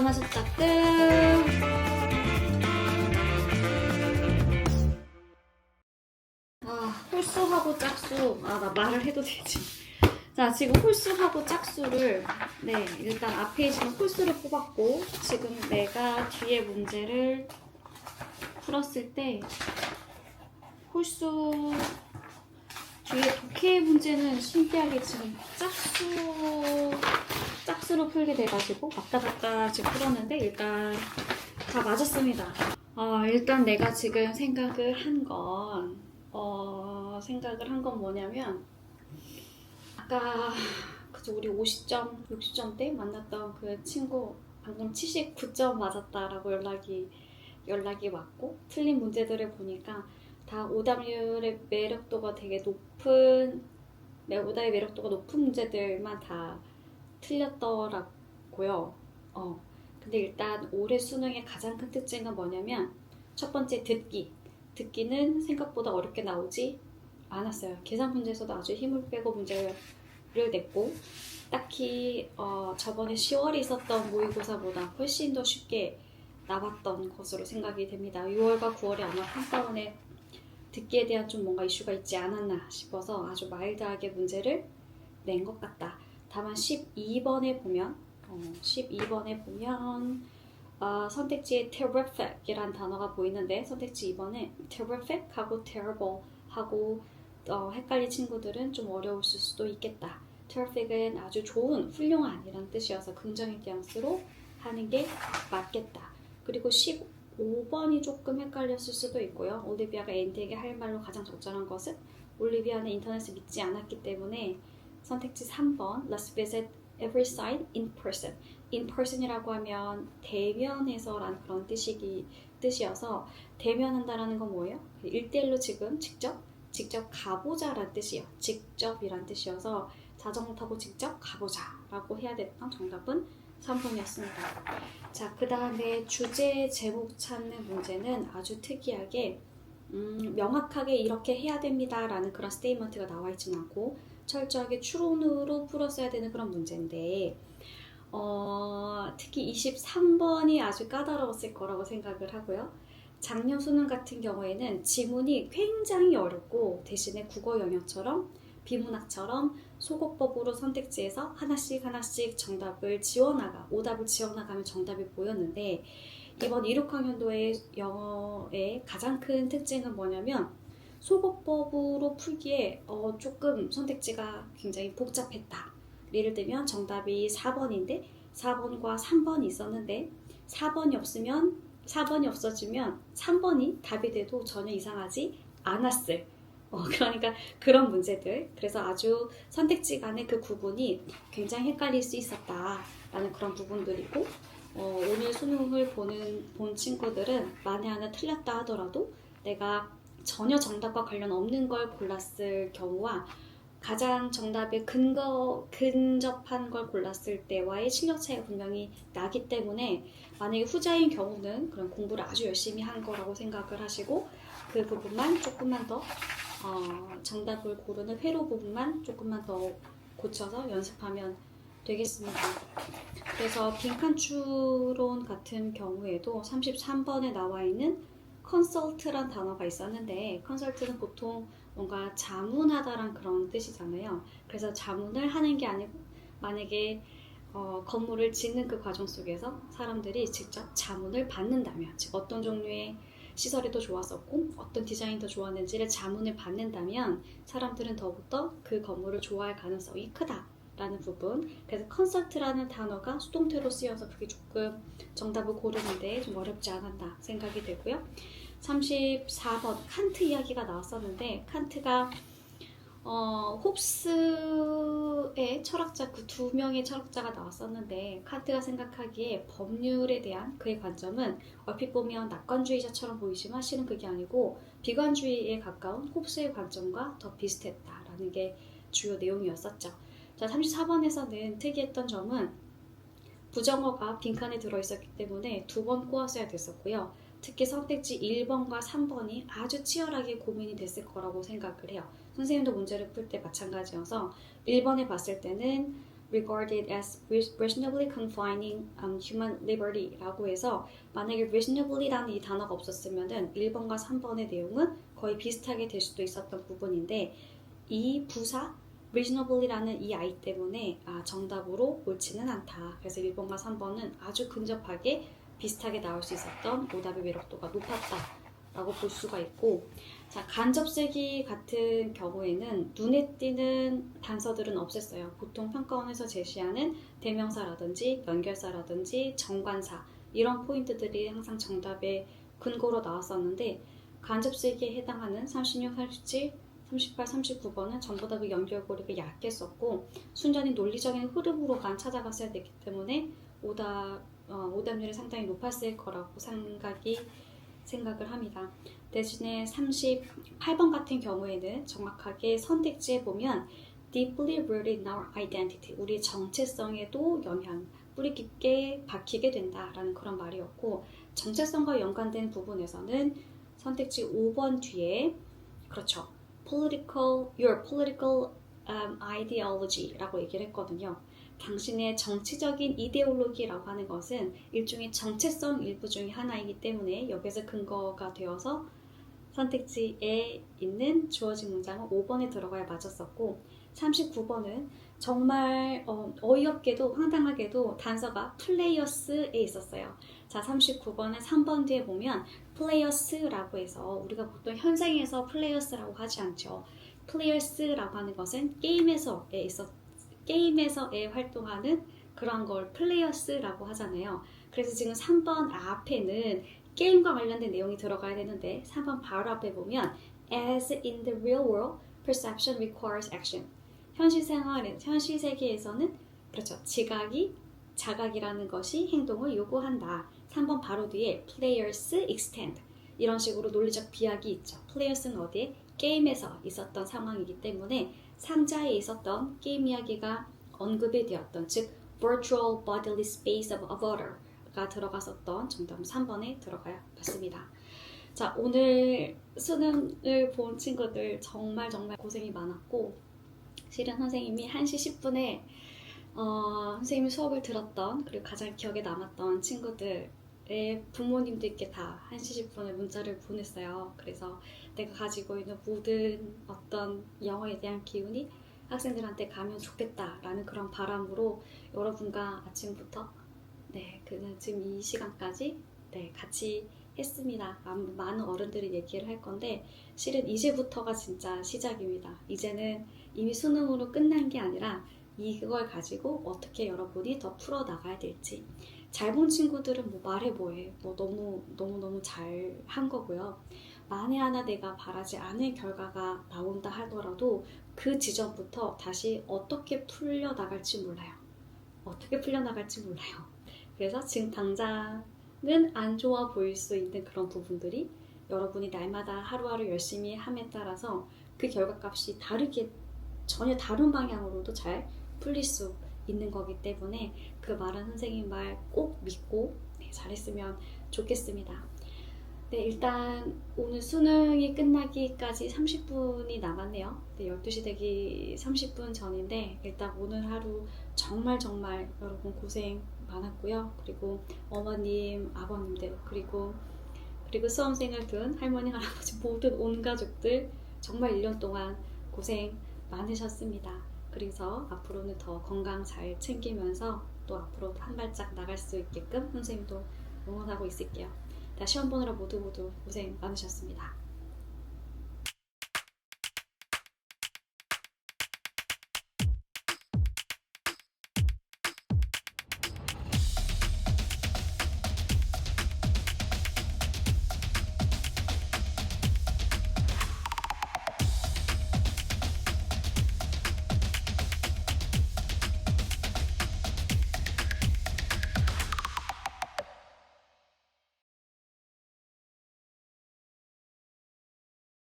가마솥 따끔. 홀수하고 짝수. 나 말을 해도 되지. 자, 지금 홀수하고 짝수를, 네, 일단 앞에 있는 홀수를 뽑았고, 지금 내가 뒤에 문제를 풀었을 때, 홀수, 뒤에 독해 문제는 신기하게 지금 짝수로 풀게 돼가지고, 왔다 지금 풀었는데, 일단 다 맞았습니다. 일단 내가 지금 생각을 한 건 뭐냐면, 아까 그저 우리 50점, 60점 대 만났던 그 친구 방금 79점 맞았다라고 연락이 왔고, 틀린 문제들을 보니까 다 오답의 매력도가 문제들만 다 틀렸더라고요. 근데 일단 올해 수능의 가장 큰 특징은 뭐냐면, 첫 번째 듣기는 생각보다 어렵게 나오지 않았어요. 계산 문제에서도 아주 힘을 빼고 문제를 냈고, 딱히 저번에 10월에 있었던 모의고사보다 훨씬 더 쉽게 나왔던 것으로 생각이 됩니다. 6월과 9월에 아마 평가원에 듣기에 대한 좀 뭔가 이슈가 있지 않았나 싶어서 아주 마일드하게 문제를 낸 것 같다. 다만 12번에 보면 선택지에 terrific이란 단어가 보이는데, 선택지 2번에 terrific하고 terrible하고 헷갈린 친구들은 좀 어려울 수도 있겠다. terrific은 아주 좋은, 훌륭한 이란 뜻이어서 긍정의 뉘앙스로 하는 게 맞겠다. 그리고 15번이 조금 헷갈렸을 수도 있고요. 올리비아가 앤디에게 할 말로 가장 적절한 것은, 올리비아는 인터넷을 믿지 않았기 때문에 선택지 3번 Let's visit every site in person. in person이라고 하면 대면에서라는 그런 뜻이어서, 대면한다라는 건 뭐예요? 1대1로 지금 직접 가보자라는 뜻이에요. 직접이란 뜻이어서 자전거 타고 직접 가보자라고 해야 됐던 정답은 3번이었습니다. 자, 그 다음에 주제 제목 찾는 문제는 아주 특이하게 명확하게 이렇게 해야 됩니다 라는 그런 스테이트먼트가 나와 있진 않고, 철저하게 추론으로 풀었어야 되는 그런 문제인데, 특히 23번이 아주 까다로웠을 거라고 생각을 하고요. 작년 수능 같은 경우에는 지문이 굉장히 어렵고, 대신에 국어 영역처럼 비문학처럼 소거법으로 선택지에서 하나씩 오답을 지워나가면 정답이 보였는데, 이번 16학년도의 영어의 가장 큰 특징은 뭐냐면, 소거법으로 풀기에 조금 선택지가 굉장히 복잡했다. 예를 들면 정답이 4번인데 4번과 3번이 있었는데, 4번이 없어지면 3번이 답이 돼도 전혀 이상하지 않았을, 그러니까 그런 문제들. 그래서 아주 선택지 간의 그 구분이 굉장히 헷갈릴 수 있었다라는 그런 부분들이고, 오늘 수능을 본 친구들은 만에 하나 틀렸다 하더라도 내가 전혀 정답과 관련 없는 걸 골랐을 경우와 가장 정답에 근접한 걸 골랐을 때와의 실력 차이가 분명히 나기 때문에, 만약에 후자인 경우는 그런 공부를 아주 열심히 한 거라고 생각을 하시고, 그 부분만 조금만 더 정답을 고르는 회로 부분만 조금만 더 고쳐서 연습하면 되겠습니다. 그래서 빈칸 추론 같은 경우에도 33번에 나와 있는 컨설트란 단어가 있었는데, 컨설트는 보통 뭔가 자문하다란 그런 뜻이잖아요. 그래서 자문을 하는 게 아니고, 만약에 건물을 짓는 그 과정 속에서 사람들이 직접 자문을 받는다면, 즉 어떤 종류의 시설이 더 좋았었고 어떤 디자인이 더 좋았는지를 자문을 받는다면 사람들은 더욱더 그 건물을 좋아할 가능성이 크다라는 부분. 그래서 컨설트라는 단어가 수동태로 쓰여서 그게 조금 정답을 고르는데 좀 어렵지 않았나 생각이 되고요. 34번 칸트 이야기가 나왔었는데, 칸트가 홉스의 철학자, 그 두 명의 철학자가 나왔었는데, 칸트가 생각하기에 법률에 대한 그의 관점은 얼핏 보면 낙관주의자처럼 보이지만 실은 그게 아니고 비관주의에 가까운 홉스의 관점과 더 비슷했다라는 게 주요 내용이었었죠. 자, 34번에서는 특이했던 점은 부정어가 빈칸에 들어있었기 때문에 2번 꼬았어야 됐었고요. 특히 선택지 1번과 3번이 아주 치열하게 고민이 됐을 거라고 생각을 해요. 선생님도 문제를 풀 때 마찬가지여서 1번에 봤을 때는 regarded as reasonably confining human liberty라고 해서 만약에 reasonably라는 이 단어가 없었으면은 1번과 3번의 내용은 거의 비슷하게 될 수도 있었던 부분인데 이 부사 reasonably라는 이 아이 때문에 정답으로 옳지는 않다. 그래서 1번과 3번은 아주 근접하게 비슷하게 나올 수 있었던 오답의 매력도가 높았다라고 볼 수가 있고 자, 간접세기 같은 경우에는 눈에 띄는 단서들은 없앴어요. 보통 평가원에서 제시하는 대명사라든지 연결사라든지 정관사 이런 포인트들이 항상 정답의 근거로 나왔었는데 간접세기에 해당하는 36, 37, 38, 39번은 전부 다 그 연결고리가 얇게 썼고 순전히 논리적인 흐름으로만 찾아갔어야 됐기 때문에 오답률이 상당히 높았을 거라고 생각을 합니다. 대신에 38번 같은 경우에는 정확하게 선택지에 보면 deeply rooted in our identity, 우리 정체성에도 영향, 뿌리 깊게 박히게 된다라는 그런 말이었고 정체성과 연관된 부분에서는 선택지 5번 뒤에 그렇죠. your political ideology라고 얘기를 했거든요. 당신의 정치적인 이데올로기라고 하는 것은 일종의 정체성 일부 중에 하나이기 때문에 여기서 근거가 되어서 선택지에 있는 주어진 문장은 5번에 들어가야 맞았었고 39번은 정말 어이없게도 황당하게도 단서가 플레이어스에 있었어요. 자, 39번은 3번 뒤에 보면 플레이어스라고 해서 우리가 보통 현생에서 플레이어스라고 하지 않죠. 플레이어스라고 하는 것은 게임에서에 활동하는 그런 걸 플레이어스라고 하잖아요. 그래서 지금 3번 앞에는 게임과 관련된 내용이 들어가야 되는데 3번 바로 앞에 보면 as in the real world, perception requires action. 현실 세계에서는 그렇죠. 자각이라는 것이 행동을 요구한다. 3번 바로 뒤에 players extend 이런 식으로 논리적 비약이 있죠. players는 어디에? 게임에서 있었던 상황이기 때문에 상자에 있었던 게임 이야기가 언급이 되었던 즉 virtual bodily space of avatar가 들어갔었던 정답은 3번에 들어가야 맞습니다. 자, 오늘 수능을 본 친구들 정말 고생이 많았고 실은 선생님이 1시 10분에 선생님이 수업을 들었던 그리고 가장 기억에 남았던 친구들의 부모님들께 다 1시 10분에 문자를 보냈어요. 그래서 내가 가지고 있는 모든 어떤 영어에 대한 기운이 학생들한테 가면 좋겠다라는 그런 바람으로 여러분과 아침부터 지금 이 시간까지 같이 했습니다. 많은 어른들이 얘기를 할 건데 실은 이제부터가 진짜 시작입니다. 이제는 이미 수능으로 끝난 게 아니라 이걸 가지고 어떻게 여러분이 더 풀어나가야 될지 잘 본 친구들은 말해 뭐해 너무 잘 한 거고요. 만에 하나 내가 바라지 않을 결과가 나온다 하더라도 그 지점부터 다시 어떻게 풀려나갈지 몰라요. 그래서 지금 당장은 안 좋아 보일 수 있는 그런 부분들이 여러분이 날마다 하루하루 열심히 함에 따라서 그 결과값이 전혀 다른 방향으로도 잘 풀릴 수 있는 거기 때문에 그 말은 선생님 말 꼭 믿고 잘했으면 좋겠습니다. 일단 오늘 수능이 끝나기까지 30분이 남았네요. 12시 되기 30분 전인데 일단 오늘 하루 정말 여러분 고생 많았고요. 그리고 어머님, 아버님들 그리고 수험생을 둔 할머니, 할아버지 모든 온 가족들 정말 1년 동안 고생 많으셨습니다. 그래서 앞으로는 더 건강 잘 챙기면서 또 앞으로 한 발짝 나갈 수 있게끔 선생님도 응원하고 있을게요. 시험 보느라 모두 고생 많으셨습니다.